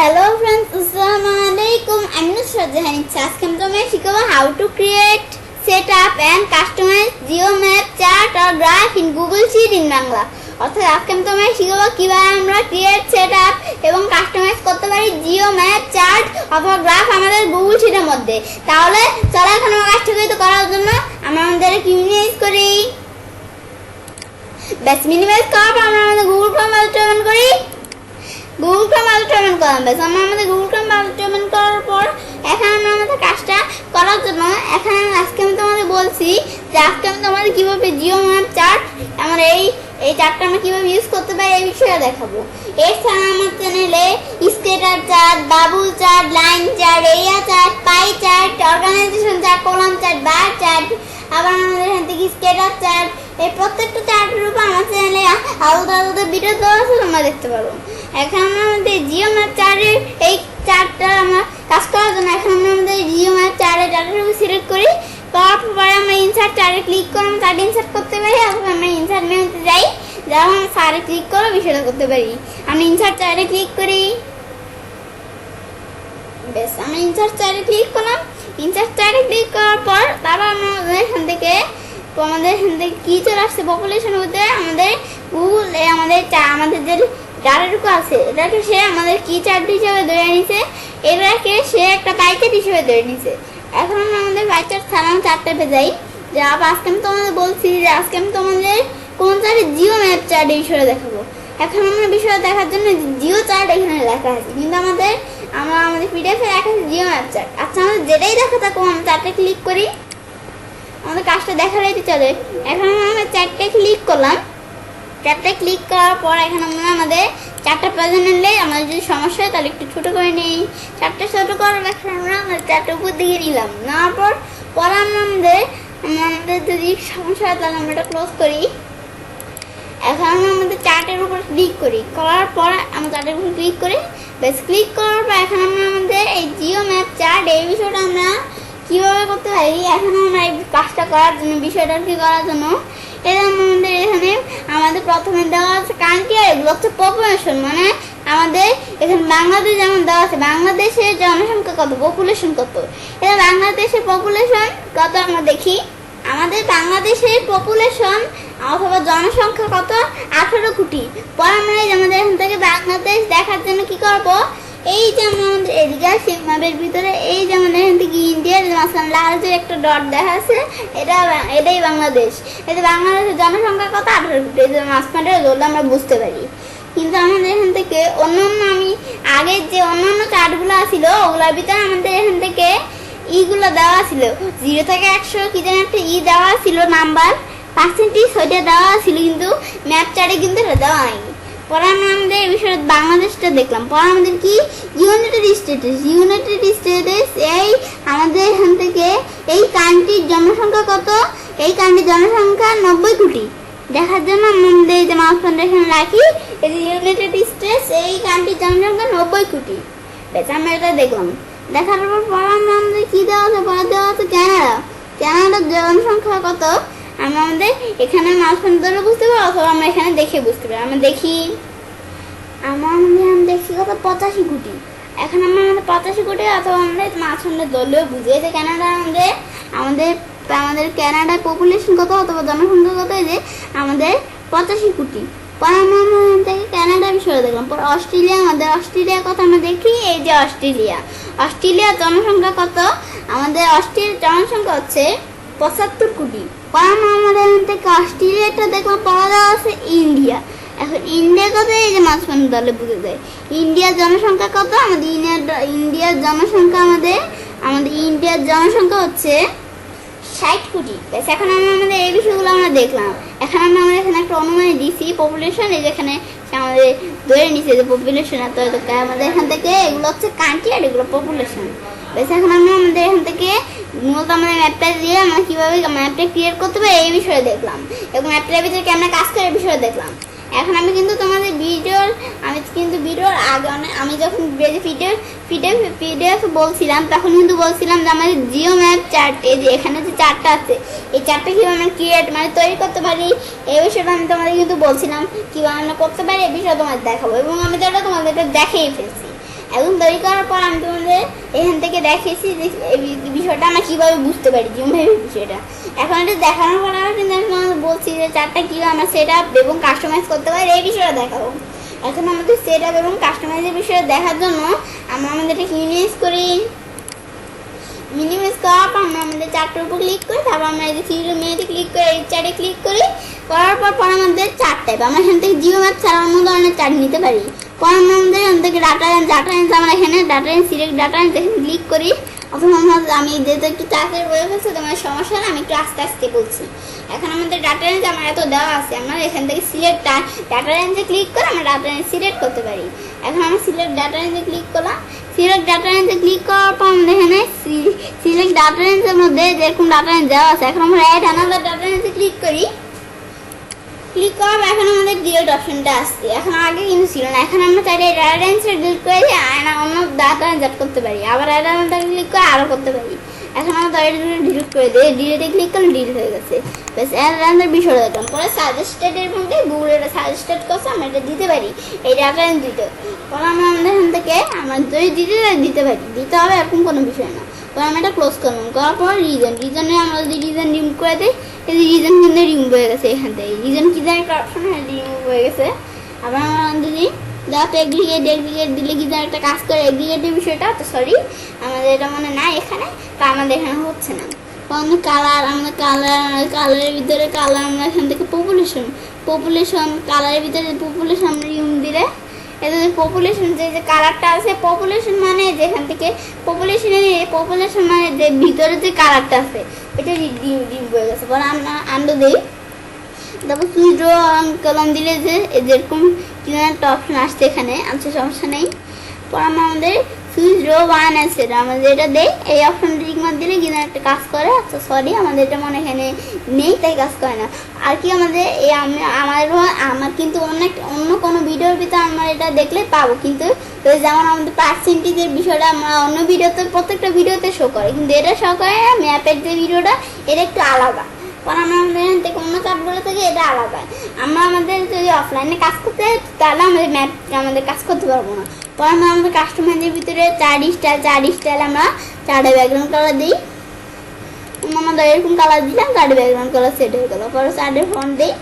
Hello friends, Assalamualaikum. I'm Nusrat Jahan. আজকে আমি তোমাদের শিখাবো how to create, set up and customize geomap chart or graph in Google Sheet in Bangla. অর্থাৎ আজকে আমি তোমাদের শিখাবো কিভাবে আমরা create, set up এবং customize করতে পারি geomap chart অথবা গ্রাফ আমাদের Google Sheet এর মধ্যে। তাহলে চলো এখন আমরা কাজটা করার জন্য আমরা আমাদের মিনিমাইজ করি। বেশ মিনিমাইজ করার পর আমরা আমাদের Google Chrome ওপেন করি। Google Chrome ওপেন করলাম। বেশ আমরা আমাদের Google Chrome ওপেন করার পর এখন আমরা আমাদের কাজটা করার জন্য এখন আজকে আমি তোমাদের বলছি যে আজকে আমি তোমাদের কিভাবে জিওম্যাপ চার্ট আমরা এই চার্টটা আমরা কিভাবে ইউজ করতে পারি এই বিষয়ে দেখাবো। এছাড়া আমার চ্যানেলে scatter chart, bubble chart, line chart, area chart, pie chart, organisation chart, column chart, bar chart, আবার আমাদের এখান থেকে স্কেটার চার্ট, এই প্রত্যেকটা চার্টের উপর আমার চ্যানেলে আলাদা আলাদা ভিডিও দেওয়া আছে, তোমরা দেখতে পারো। এখন আমরা আমাদের জিওম্যাপ চার্টের এই চার্টটা আমরা কাজ করার জন্য এখন আমরা আমাদের জিওম্যাপ চার্টের উপর সিলেক্ট করি। তারপরে আমরা ইনসার্ট চার্টে ক্লিক করে আমরা চার্ট ইনসার্ট করতে পারি। অথবা আমরা ইনসার্ট মেনুতে যাই, যখন আমরা চার্টে ক্লিক করে বিষয়টা করতে পারি। আমরা ইনসার্ট চার্টে ক্লিক করি। বেশ আমরা ইনসার্ট চার্টে ক্লিক করলাম। ইনসার্ট চার্টে ক্লিক করার পর তারপর আমাদের এখান থেকে কি চলে আসছে পপুলেশন হতে আমাদের গুগল আমাদের যে চার্টের আছে এটাকে সে আমাদের কি চার্ট হিসেবে ধরে নিছে, এটাকে সে একটা পাইচার্ট হিসেবে ধরে নিছে। এখন আমরা আমাদের পাইচার্ট ছাড়ানো চার্টে যাই। যা আজকে আমি তোমাদের বলছি যে আজকে আমি তোমাদের কোন চার্টে জিও ম্যাপ চার্ট এই বিষয়ে দেখাবো। এখন আমরা বিষয়টা দেখার জন্য জিও চার্ট এখানে লেখা আছে, কিন্তু আমাদের পিডিএফে লেখা আছে জিও ম্যাপ চার্ট। আচ্ছা আমাদের যেটাই দেখা থাকো আমরা চার্টে ক্লিক করি, আমাদের কাজটা দেখার রইতে চলে। এখন আমরা চার্টে ক্লিক করলাম। চার্টে ক্লিক করার পর এখন আমরা আমাদের চারটা প্রয়োজন নিলে আমাদের যদি সমস্যা হয় তাহলে একটু ছোটো করে নিই। চারটে ছোটো করার এখন আমরা আমাদের চারটে উপর দিকে নিলাম, নেওয়ার পর আমরা আমাদের যদি সমস্যা হয় তাহলে আমরা এটা ক্লোজ করি। এখন আমরা আমাদের চার্টের উপর ক্লিক করি, করার পর আমরা চার্টের উপর ক্লিক করি। বেশ ক্লিক করার পর এখন আমরা আমাদের এই জিও ম্যাপ চার্ট এই বিষয়টা আমরা কীভাবে করতে পারি। এখন আমরা এই কাজটা করার জন্য বিষয়টা কি করার জন্য এটা আমাদের এখানে আমাদের প্রথমে দেওয়া আছে কান্ট্রি আর এগুলো হচ্ছে পপুলেশন, মানে আমাদের এখানে বাংলাদেশ যেমন দেওয়া আছে বাংলাদেশের জনসংখ্যা কত, পপুলেশন কত। এটা বাংলাদেশের পপুলেশন কত আমরা দেখি। আমাদের বাংলাদেশের পপুলেশন অথবা জনসংখ্যা কত, 18 কোটি। পরে আমরা আমাদের এখান থেকে বাংলাদেশ দেখার জন্য কি করবো, এই যে আমাদের এদিকে ম্যাপের ভিতরে এই যে আমাদের এখান থেকে ইন্ডিয়ার লাল যে একটা ডট দেখা আছে এটাই বাংলাদেশ। এটা বাংলাদেশের জনসংখ্যা কত, 18 কোটি। এই যে মাঝখানটা ধরলে আমরা বুঝতে পারি। কিন্তু আমাদের এখান থেকে অন্যান্য আমি আগের যে অন্যান্য চার্টগুলো ছিল ওগুলোর ভিতরে আমাদের এখান থেকে ইগুলো দেওয়া ছিল 0 থেকে 100 কি যেন একটা দেওয়া ছিল নাম্বার পার্সেন্টেজ, ওইটা দেওয়া ছিল, কিন্তু ম্যাপ চার্টে কিন্তু এটা দেওয়া হয়নি। পরে আমরা আমাদের এই বিষয়ে বাংলাদেশটা দেখলাম। পরে আমাদের কি ইউনাইটেড স্টেটস এই আমাদের এখান থেকে এই কান্ট্রির জনসংখ্যা কত, এই কান্ট্রির জনসংখ্যা 90 কোটি দেখার জন্য আমাদের এই যে মাউসটা এখানে রাখি, এই যে ইউনাইটেড স্টেটস এই কান্ট্রির জনসংখ্যা 90 কোটি। বেশ আমরা এটা দেখলাম। দেখার পর আমরা আমাদের কি দেওয়া আছে, পরে দেওয়া আছে ক্যানাডার জনসংখ্যা কত। আমরা আমাদের এখানে মাঝখানে ধরে বুঝতে পারি অথবা আমরা এখানে দেখে বুঝতে পারি। আমরা দেখি কত 85 কোটি। এখন আমরা আমাদের 85 কোটি অথবা আমরা মাঝখানে ধরলেও বুঝি যে ক্যানাডা আমাদের ক্যানাডার পপুলেশন কত অথবা জনসংখ্যা কত, যে আমাদের 85 কোটি। পরে আমরা থেকে ক্যানাডার বিষয়ে দেখলাম। পরে অস্ট্রেলিয়ার কথা আমরা দেখি, এই যে অস্ট্রেলিয়ার জনসংখ্যা কত, আমাদের অস্ট্রেলিয়ার জনসংখ্যা হচ্ছে 75 কোটি। পরে আমাদের এখান থেকে অস্ট্রেলিয়াটা দেখলাম। পরে দেওয়া আছে ইন্ডিয়া। এখন ইন্ডিয়া কত, এই যে মাঝখানে দলে বুঝে যায় ইন্ডিয়ার জনসংখ্যা কত। আমাদের ইন্ডিয়ার জনসংখ্যা হচ্ছে 60 কোটি। বেশ এখন আমাদের এই বিষয়গুলো আমরা দেখলাম। এখন আমরা এখানে একটা অনুমানে দিছি পপুলেশন, এই যেখানে আমাদের ধরে নিচ্ছে যে পপুলেশন এত, আমাদের এখান থেকে এগুলো হচ্ছে কান্ট্রি আর এগুলো পপুলেশন। বেশ এখন আমরা আমাদের এখান থেকে মূলত আমাদের ম্যাপটা দিয়ে আমরা কীভাবে ম্যাপটা ক্রিয়েট করতে পারি এই বিষয়ে দেখলাম, এবং ম্যাপটার ভিতরে কেমন কাজ করে এই বিষয়ে দেখলাম। এখন আমি কিন্তু তোমাদের ভিডিওর আগে আমি যখন পিডিএফ বলছিলাম তখন কিন্তু বলছিলাম যে আমাদের জিও ম্যাপ চার্ট, এই যে এখানে যে চার্টটা আছে এই চার্টটা কীভাবে আমরা তৈরি করতে পারি এই বিষয়টা আমি তোমাদের কিন্তু বলছিলাম, কীভাবে আমরা করতে পারি এই বিষয়ে তোমাদের দেখাবো, এবং আমি তো এটা তোমাদের দেখিয়ে ফেলছি। এখন তৈরি করার পর আমি তোমাদের এখান থেকে দেখেছি যে এই বিষয়টা আমরা কীভাবে বুঝতে পারি যেভাবে বিষয়টা। এখন এটা দেখানোর পর আমরা কিন্তু তোমাদের বলছি যে চারটা কীভাবে আমরা সেট আপ এবং কাস্টমাইজ করতে পারি এই বিষয়টা দেখাবো। এখন আমাদের সেট আপ এবং কাস্টমাইজের বিষয়ে দেখার জন্য আমরা আমাদেরটা মিনিমাইজ করি। মিনিমাইজ করার পর আমরা আমাদের চারটার উপর ক্লিক করি, তারপর আমরা এই যে থ্রি মেনুতে ক্লিক করে এই চার্টে ক্লিক করি। করার পর আমাদের চার্ট টাইপ আমরা এখান থেকে জিও ম্যাপ ছাড়া অন্য ধরনের চার্ট নিতে পারি। পর আমরা আমাদের এখান থেকে ডাটা রেঞ্জ আমরা এখানে data range select data range এখানে ক্লিক করি। অথবা আমি যেহেতু একটু চার্টের বয়ে ফেলছি তোমার সমস্যা না, আমি একটু আস্তে আস্তে বলছি। এখন আমাদের ডাটা রেঞ্জ আমার এত দেওয়া আছে, আমরা এখান থেকে সিলেক্ট ডাটা রেঞ্জে ক্লিক করে আমরা ডাটা রেঞ্জ সিলেক্ট করতে পারি। এখন আমরা সিলেক্ট ডাটা রেঞ্জে ক্লিক করলাম। সিলেক্ট ডাটা রেঞ্জে ক্লিক করার পর আমাদের এখানে সিলেক্ট ডাটা রেঞ্জের মধ্যে যেরকম ডাটা রেঞ্জ দেওয়া আছে, এখন আমরা অ্যাড আনাদার ডাটা রেঞ্জে ক্লিক করি। ক্লিক করার এখন আমাদের ডিলিট অপশনটা আসছে, এখন আগে কিন্তু ছিল না। এখন আমরা চাইলে ডাটা রেঞ্জটা ডিলিট করে দিয়ে অন্য ডাটা রেঞ্জ অ্যাড করতে পারি, আবার অ্যাড আনাদার ক্লিক করে আরও করতে পারি। এখন আমরা তাদের ডিলিট করে দিই, ডিলিটে ক্লিক করলে ডিলিট হয়ে গেছে। বেশ অ্যাড আনাদার বিষয়টা দেখলাম। পরে সাজেস্টেডের মধ্যে গুগল এটা সাজেস্টেড করছে, আমরা এটা দিতে পারি এই ডাটা রেঞ্জ দিতে। পরে আমরা আমাদের এখান থেকে আমরা যদি দিতে পারি, দিতে হবে এরকম কোনো বিষয় না। পরে আমরা এটা ক্লোজ করলাম। করার পর রিজনে আমরা যদি রিজন রিমুভ করে দিই, এই যে রিজন কিন্তু রিমুভ হয়ে গেছে। এখান থেকে রিজন কি জানি একটা অপশন রিমুভ হয়ে গেছে। আবার আমরা যদি দেখো এগ্রিগেট দিলে কি যেন একটা কাজ করে এগ্রিগেটের বিষয়টা, তো সরি আমাদের এটা মনে নাই এখানে, তা আমাদের এখানে হচ্ছে না। আমাদের কালারের ভিতরে কালার আমরা এখান থেকে পপুলেশন কালারের ভিতরে পপুলেশন রিমুভ দিলে এদের পপুলেশন যে কালারটা আছে, পপুলেশন মানে যেখান থেকে পপুলেশন মানে যে ভিতরে যে কালারটা আছে এটা রিমুভ হয়ে গেছে। পরে আমরা আন্ডো দিই, তারপর সুইচ ড্র কলম দিলে যে যেরকম কি একটা অপশন আসছে এখানে আছে, সমস্যা নেই। পর আমাদের সুইচ ড্র ওয়ান আছে, আমাদের এটা দেই, এই অপশনটা টিকমার্ক দিলে কি একটা কাজ করে। আচ্ছা সরি আমাদের এটা মনে এখানে নেই তাই কাজ করে না। আর কি আমাদের এই আমার কিন্তু অন্য কোনো ভিডিওর ভিতরে আমরা এটা দেখলে পাবো, কিন্তু যেমন আমাদের পার্সেন্টেজের বিষয়টা আমরা অন্য ভিডিওতে প্রত্যেকটা ভিডিওতে শো করে, কিন্তু এটা শো করে ম্যাপের যে ভিডিওটা এটা একটু আলাদা। কারণ আমরা আমাদের এখান থেকে অন্য চার্টগুলো থেকে এটা আলাদা। আমরা আমাদের যদি অফলাইনে কাজ করতে তাহলে আমাদের কাজ করতে পারবো না। পর আমরা আমাদের কাস্টমাইজের ভিতরে চার স্টাইল আমরা চার্টে ব্যাকগ্রাউন্ড কালার দিই। আমাদের এরকম কালার দিলাম, চার্টে ব্যাকগ্রাউন্ড কালার সেট হয়ে গেলো। পরে চার্টের ফন্ট দিই,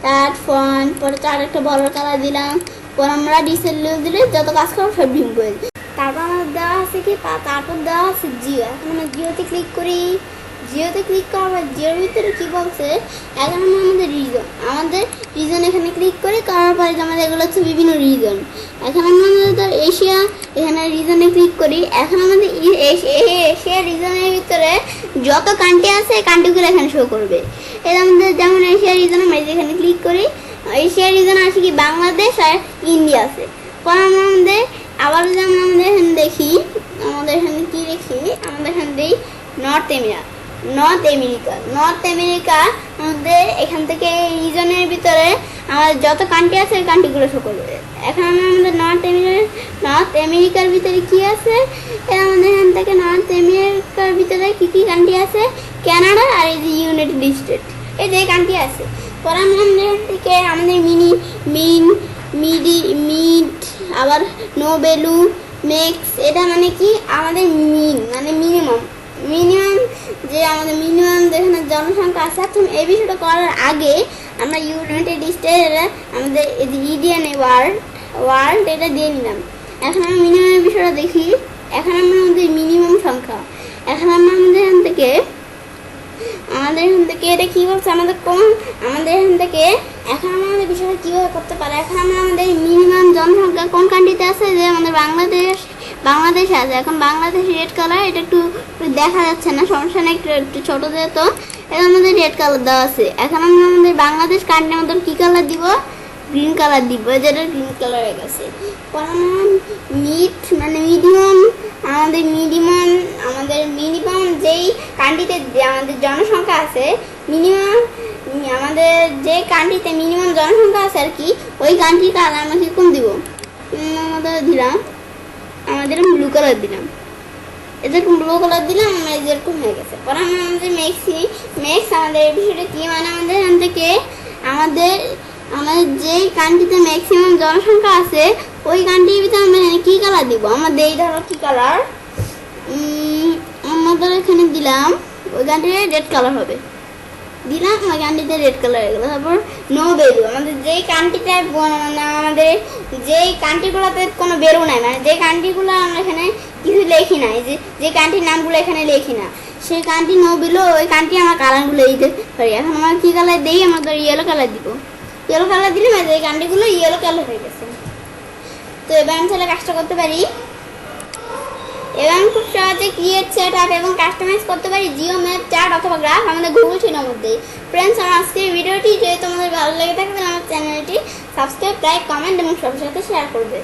চার্ট ফন্ট, পরে চার্ট একটা বড় কালার দিলাম। পর আমরা ডিসেল দিলে যত কাজ করবো সব ডিম করে দিই। তারপর আমাদের দেওয়া আছে কি, তারপর দেওয়া আছে জিও। এখন আমরা জিওতে ক্লিক করি। জিওতে ক্লিক করার পর জিওর ভিতরে কী বলছে, এখন আমরা আমাদের রিজন এখানে ক্লিক করি। করার পরে আমাদের এগুলো হচ্ছে বিভিন্ন রিজন। এখন আমরা আমাদের এশিয়া এখানে রিজনে ক্লিক করি। এখন আমাদের এশিয়া রিজনের ভিতরে যত কান্ট্রি আছে এই কান্ট্রিগুলো এখানে শো করবে। এটা আমাদের যেমন এশিয়া রিজন আমরা এখানে ক্লিক করি। এশিয়া রিজন আছে কি বাংলাদেশ আর ইন্ডিয়া আছে। পর আমাদের আবার যেমন আমাদের এখানে দেখি, আমাদের এখানে কী দেখি, আমাদের এখানে দিই নর্থ আমেরিকা আমাদের এখান থেকে রিজনের ভিতরে আমাদের যত কান্ট্রি আছে ওই কান্ট্রিগুলো শো করবে। এখন আমরা আমাদের নর্থ আমেরিকার ভিতরে কি আছে, আমাদের এখান থেকে নর্থ আমেরিকার ভিতরে কী কান্ট্রি আছে, কানাডা আর এই যে ইউনাইটেড স্টেট, এই যে কান্ট্রি আছে। পরে আমরা এখান থেকে আমাদের মিড আবার নো ভ্যালু মেক্স, এটা মানে কি আমাদের মিনিমাম যে আমাদের মিনিমাম যেখানে জনসংখ্যা আছে। এখন এই বিষয়টা করার আগে আমরা ইউনাইটেড স্টেটের আমাদের এই যে ইন্ডিয়ান ওয়ার্ল্ড এটা দিয়ে নিলাম। এখন আমরা মিনিমামের বিষয়টা দেখি। এখন আমরা আমাদের মিনিমাম সংখ্যা, এখন আমরা আমাদের এখান থেকে এটা কী বলছে, আমাদের এখান থেকে এখন আমরা আমাদের বিষয়টা কীভাবে করতে পারি। এখন আমরা আমাদের মিনিমাম জনসংখ্যা কোন কান্ট্রিতে আছে, যে আমাদের বাংলাদেশে আছে। এখন বাংলাদেশ রেড কালার, এটা একটু দেখা যাচ্ছে না, সমস্যা নেই, একটু ছোটো যেহেতু এটা আমাদের রেড কালার দেওয়া আছে। এখন আমরা আমাদের বাংলাদেশ কান্ট্রির মধ্যে কী কালার দিব, গ্রিন কালার দিব, যেটা গ্রিন কালার হয়ে গেছে। আমাদের মিনিমাম যেই কান্ট্রিতে আমাদের জনসংখ্যা আছে, আমাদের যে কান্ট্রিতে মিনিমাম জনসংখ্যা আছে আর কি, ওই কান্ট্রির কালার আমরা কীরকম দিব, আমাদের ব্লু কালার দিলাম। এরকম ব্লু কালার দিলাম, আমরা যেরকম হয়ে গেছে। পরে আমরা আমাদের মেক্স আমাদের এই বিষয়টা কি, মানে আমাদের এখান থেকে আমাদের যেই কান্ট্রিতে ম্যাক্সিমাম জনসংখ্যা আছে ওই গানটির ভিতরে আমরা এখানে কী কালার দিব, আমাদের এই ধরো কী কালার, আমাদের এখানে দিলাম ওই গানটিতে রেড কালার হবে, দিলাম ওই গানটিতে রেড কালার হয়ে গেলো। তারপর নো বেরু, আমাদের যেই কান্ট্রিটা মানে আমাদের যেই কান্ট্রিগুলোতে কোনো বেরু নাই, মানে যে কান্ট্রিগুলো আমরা এখানে কিছু লেখি নাই, যে কান্ট্রির নামগুলো এখানে লেখি না, সেই কান্ট্রি নো বেরু ওই কান্ট্রি আমরা কালারগুলো দিতে পারি। এখন আমরা কী কালার দিই, আমাদের ইয়েলো কালার দিব, ইয়েলো কালার দিলে মানে এই কান্ট্রিগুলো ইয়েলো কালার হয়ে গেছে। তো এবার আমি তাহলে কাজটা করতে পারি, এবার আমি খুব সহজে ক্রিয়েট সেট আপ এবং কাস্টমাইজ করতে পারি জিও ম্যাপ, চার্ট অথবা গ্রাফ আমাদের গুগল শিটের মধ্যে। ফ্রেন্ডস, আমার আজকের ভিডিওটি যদি তোমাদের ভালো লেগে থাকে তাহলে আমার চ্যানেলটি সাবস্ক্রাইব, লাইক, কমেন্ট এবং সবার সাথে শেয়ার করবে।